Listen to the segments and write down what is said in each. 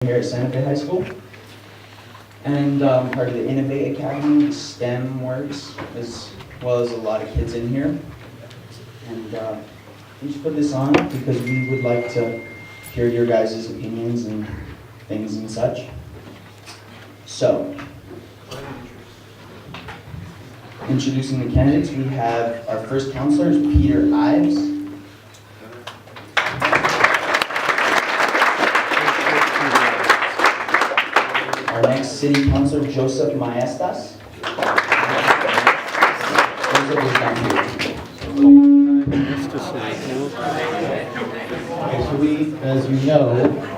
Here at Santa Fe High School, and part of the Innovate Academy, STEM works, as well as a lot of kids in here. And we just put this on because we would like to hear your guys' opinions and things and such. So, introducing the candidates, we have our first counselor, Peter Ives. Our next city councilor, Joseph Maestas. Joseph is down here. Okay, so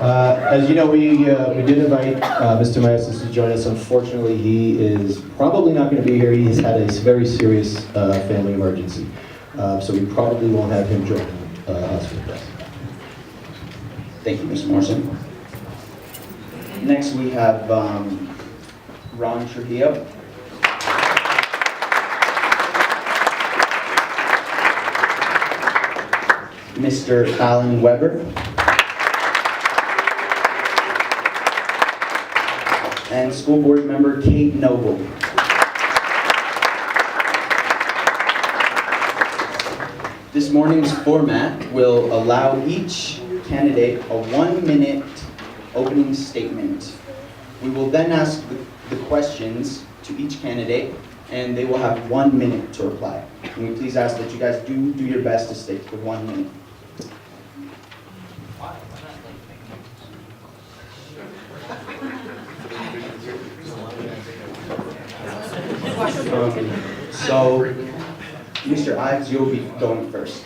as you know, we did invite Mr. Maestas to join us. Unfortunately, he is probably not going to be here. He has had a very serious family emergency, so we probably won't have him join us for this. Thank you, Mr. Morrison. Next, we have Ron Trujillo. Mr. Alan Weber. And school board member Kate Noble. This morning's format will allow each candidate a 1-minute opening statement. We will then ask the questions to each candidate, and they will have 1 minute to reply. Can we please ask that you guys do your best to stick to 1 minute? So, Mr. Ives, you'll be going first.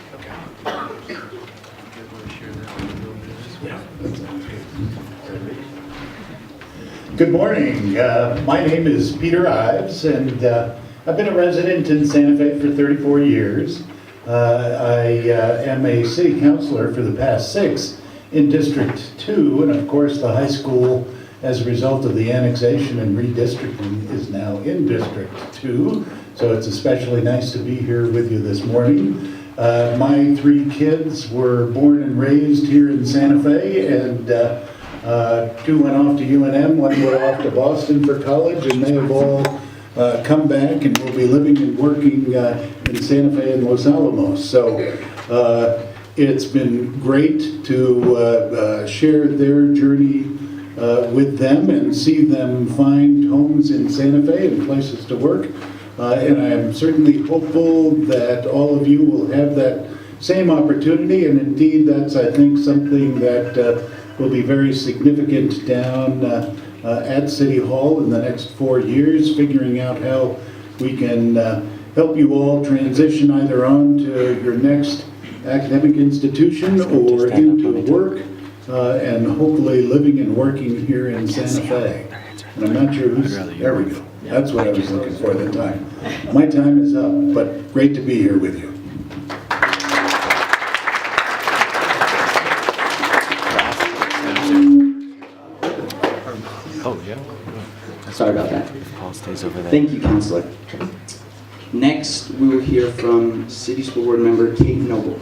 Good morning. My name is Peter Ives, and I've been a resident in Santa Fe for 34 years. I am a city councilor for the past 6 in District 2, and of course the high school, as a result of the annexation and redistricting, is now in District 2. So it's especially nice to be here with you this morning. My 3 kids were born and raised here in Santa Fe, and 2 went off to UNM, 1 went off to Boston for college, and they have all come back and will be living and working in Santa Fe and Los Alamos. So it's been great to share their journey with them and see them find homes in Santa Fe and places to work. And I am certainly hopeful that all of you will have that same opportunity, and indeed that's, I think, something that will be very significant down at City Hall in the next 4 years, figuring out how we can help you all transition either on to your next academic institution or into work, and hopefully living and working here in Santa Fe. And I'm not sure who's, there we go. That's what I was looking for at the time. My time is up, but great to be here with you. Oh, yeah. Sorry about that. Paul stays over there. Thank you, Counselor. Next, we will hear from City School Board member Kate Noble.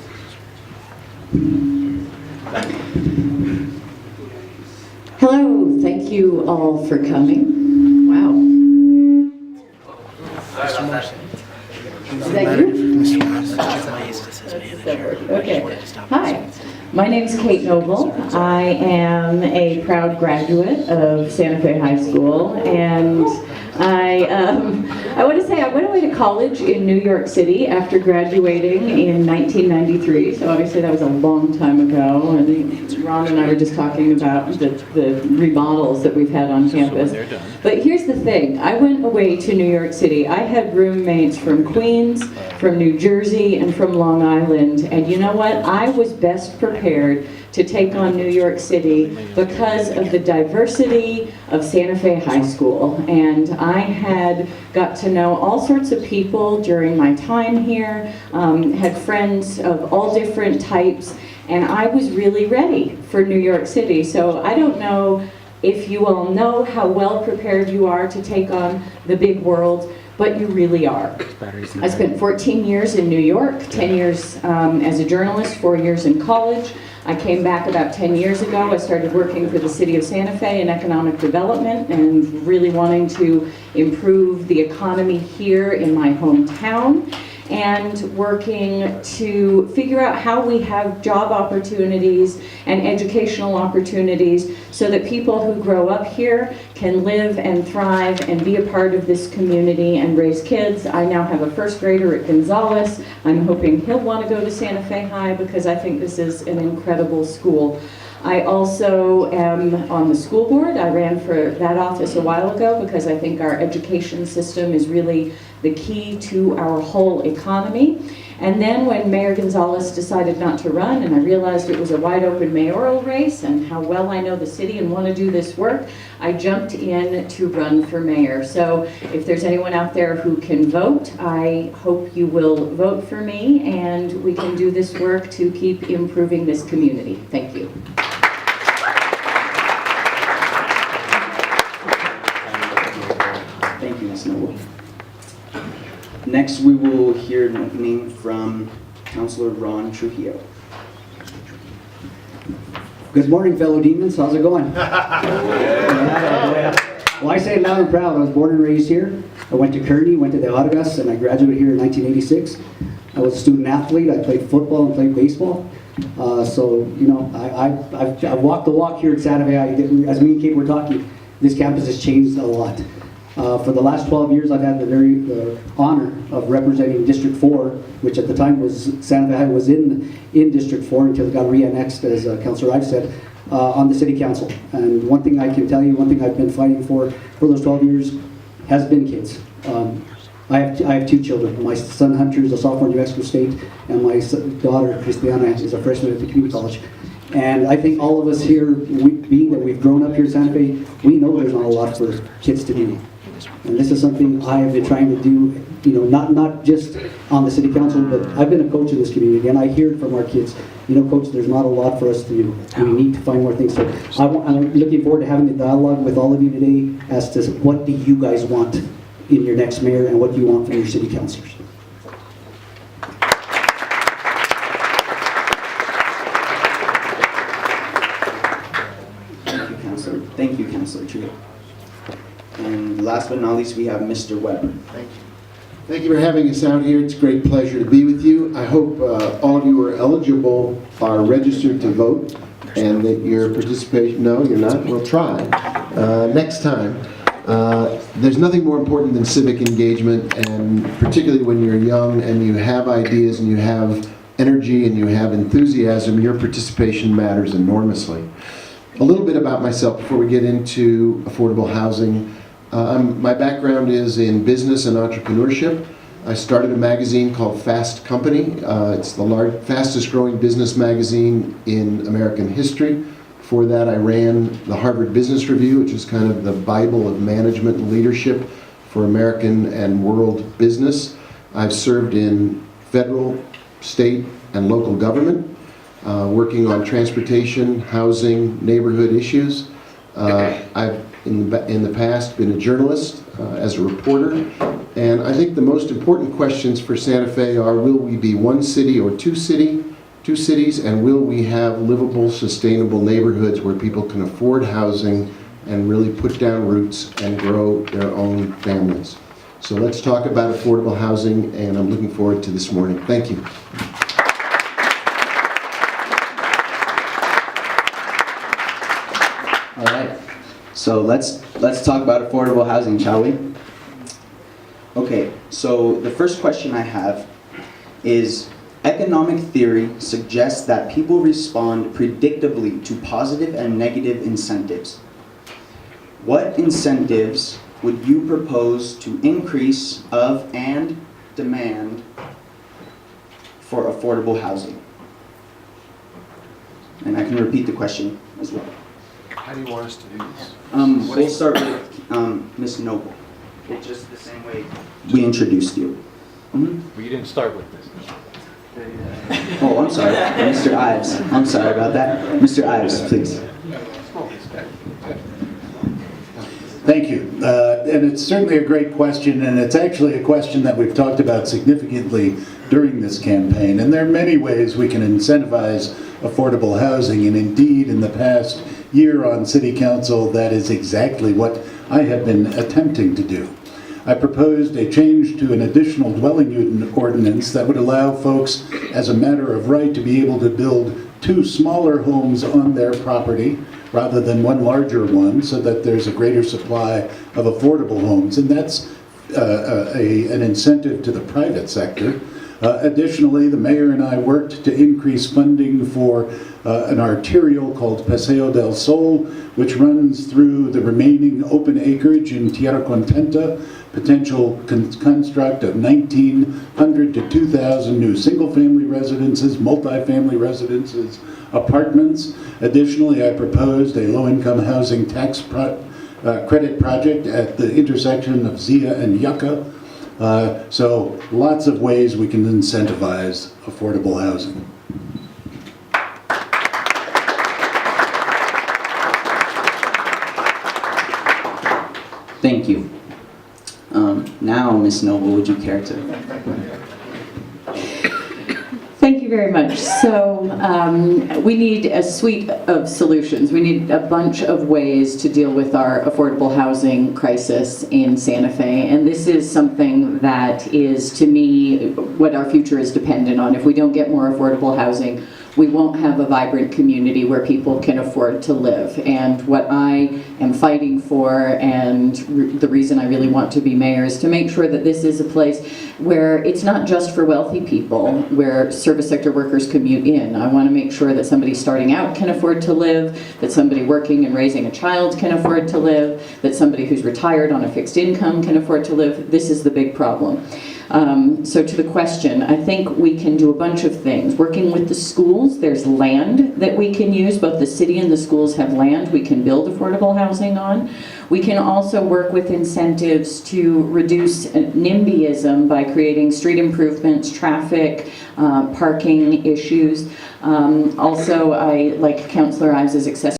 Hello, thank you all for coming. Wow. Is that you? Okay. Hi, my name is Kate Noble. I am a proud graduate of Santa Fe High School, and I want to say I went away to college in New York City after graduating in 1993, so obviously that was a long time ago. I think Ron and I were just talking about the remodels that we've had on campus. But here's the thing, I went away to New York City. I had roommates from Queens, from New Jersey, and from Long Island, and you know what? I was best prepared to take on New York City because of the diversity of Santa Fe High School. And I had got to know all sorts of people during my time here, had friends of all different types, and I was really ready for New York City. So I don't know if you all know how well prepared you are to take on the big world, but you really are. I spent 14 years in New York, 10 years as a journalist, 4 years in college. I came back about 10 years ago. I started working for the City of Santa Fe in economic development and really wanting to improve the economy here in my hometown, and working to figure out how we have job opportunities and educational opportunities so that people who grow up here can live and thrive and be a part of this community and raise kids. I now have a first grader at Gonzales. I'm hoping he'll want to go to Santa Fe High because I think this is an incredible school. I also am on the school board. I ran for that office a while ago because I think our education system is really the key to our whole economy. And then when Mayor Gonzales decided not to run, and I realized it was a wide open mayoral race and how well I know the city and want to do this work, I jumped in to run for mayor. So if there's anyone out there who can vote, I hope you will vote for me and we can do this work to keep improving this community. Thank you. Thank you, Ms. Noble. Next, we will hear an opening from Councilor Ron Trujillo. Good morning, fellow demons. How's it going? Well, I say it loud and proud. I was born and raised here. I went to Kearney, went to the Autogas, and I graduated here in 1986. I was a student athlete. I played football and played baseball. So, you know, I've walked the walk here at Santa Fe. As me and Kate were talking, this campus has changed a lot. For the last 12 years, I've had the honor of representing District 4, which at the time was, Santa Fe High was in District 4 until it got re-annexed, as Councilor Ives said, on the City Council. And one thing I can tell you, one thing I've been fighting for those 12 years has been kids. I have two children. My son Hunter is a sophomore at New Mexico State, and my daughter Christiana is a freshman at the community college. And I think all of us here, being that we've grown up here in Santa Fe, we know there's not a lot for kids to do. And this is something I have been trying to do, you know, not just on the City Council, but I've been a coach in this community, and I hear it from our kids. You know, Coach, there's not a lot for us to do. We need to find more things. So I'm looking forward to having the dialogue with all of you today as to what do you guys want in your next mayor and what do you want from your city councilors. Thank you, Councilor Trio. And last but not least, we have Mr. Weber. Thank you. Thank you for having us out here. It's a great pleasure to be with you. I hope all of you are eligible, are registered to vote, and that your participation, no, you're not, we'll try. Next time. There's nothing more important than civic engagement, and particularly when you're young and you have ideas and you have energy and you have enthusiasm, your participation matters enormously. A little bit about myself before we get into affordable housing. My background is in business and entrepreneurship. I started a magazine called Fast Company. It's the fastest growing business magazine in American history. Before that, I ran the Harvard Business Review, which is kind of the Bible of management and leadership for American and world business. I've served in federal, state, and local government, working on transportation, housing, neighborhood issues. I've in the past been a journalist, as a reporter, and I think the most important questions for Santa Fe are, will we be one city or two cities, and will we have livable, sustainable neighborhoods where people can afford housing and really put down roots and grow their own families. So let's talk about affordable housing, and I'm looking forward to this morning. Thank you. All right, so let's talk about affordable housing, shall we? Okay, so the first question I have is, economic theory suggests that people respond predictably to positive and negative incentives. What incentives would you propose to increase of and demand for affordable housing? And I can repeat the question as well. How do you want us to do this? We'll start with Ms. Noble. It's just the same way we introduced you. Mm-hmm. Well, you didn't start with this. Oh, I'm sorry. Mr. Ives. I'm sorry about that. Mr. Ives, please. Thank you. And it's certainly a great question, and it's actually a question that we've talked about significantly during this campaign. And there are many ways we can incentivize affordable housing. And indeed, in the past year on City Council, that is exactly what I have been attempting to do. I proposed a change to an additional dwelling unit ordinance that would allow folks, as a matter of right, to be able to build 2 smaller homes on their property rather than 1 larger one, so that there's a greater supply of affordable homes. And that's an incentive to the private sector. Additionally, the mayor and I worked to increase funding for an arterial called Paseo del Sol, which runs through the remaining open acreage in Tierra Contenta, potential construct of 1,900 to 2,000 new single-family residences, multi-family residences, apartments. Additionally, I proposed a low-income housing tax credit project at the intersection of Zia and Yucca. So lots of ways we can incentivize affordable housing. Thank you. Now, Ms. Noble, would you care to? Thank you very much. So we need a suite of solutions. We need a bunch of ways to deal with our affordable housing crisis in Santa Fe. And this is something that is, to me, what our future is dependent on. If we don't get more affordable housing, we won't have a vibrant community where people can afford to live. And what I am fighting for, and the reason I really want to be mayor, is to make sure that this is a place where it's not just for wealthy people, where service sector workers commute in. I want to make sure that somebody starting out can afford to live, that somebody working and raising a child can afford to live, that somebody who's retired on a fixed income can afford to live. This is the big problem. So to the question, I think we can do a bunch of things. Working with the schools, there's land that we can use. Both the city and the schools have land we can build affordable housing on. We can also work with incentives to reduce NIMBYism by creating street improvements, traffic, parking issues. Also, I like Councillor Ives's accessibility